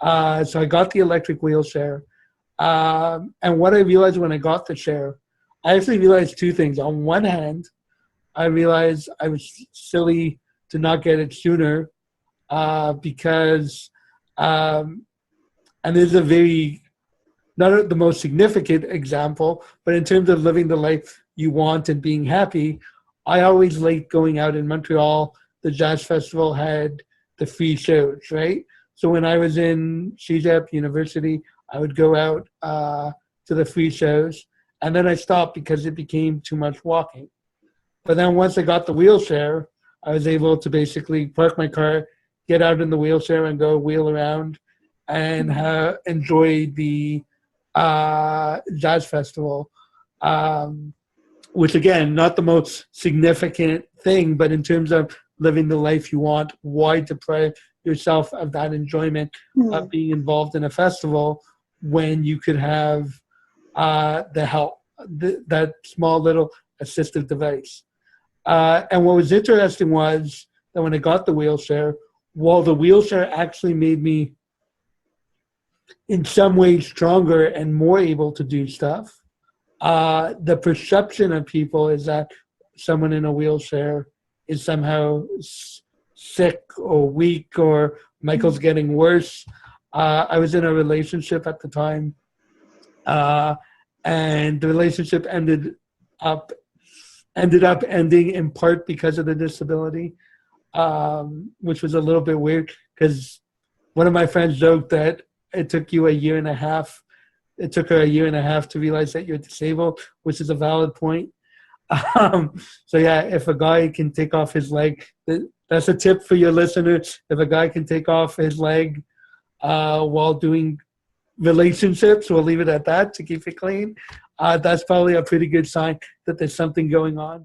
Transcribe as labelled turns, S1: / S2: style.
S1: So I got the electric wheelchair. And what I realized when I got the chair, I actually realized two things. On one hand, I realized I was silly to not get it sooner because, and this is a very, not the most significant example, but in terms of living the life you want and being happy, I always liked going out in Montreal. The jazz festival had the free shows, right? So when I was in CEGEP University, I would go out to the free shows, and then I stopped because it became too much walking. But then once I got the wheelchair, I was able to basically park my car, get out in the wheelchair, and go wheel around and enjoy the jazz festival. Which again, not the most significant thing, but in terms of living the life you want, why deprive yourself of that enjoyment of being involved in a festival when you could have the help, that small little assistive device. And what was interesting was that when I got the wheelchair, while the wheelchair actually made me in some ways stronger and more able to do stuff, the perception of people is that someone in a wheelchair is somehow sick or weak or Michael's getting worse. I was in a relationship at the time, and the relationship ended up ending in part because of the disability, which was a little bit weird because one of my friends joked that it took her a year and a half to realize that you're disabled, which is a valid point. So yeah, if a guy can take off his leg, that's a tip for your listeners. If a guy can take off his leg while doing relationships, we'll leave it at that to keep it clean. That's probably a pretty good sign that there's something going on.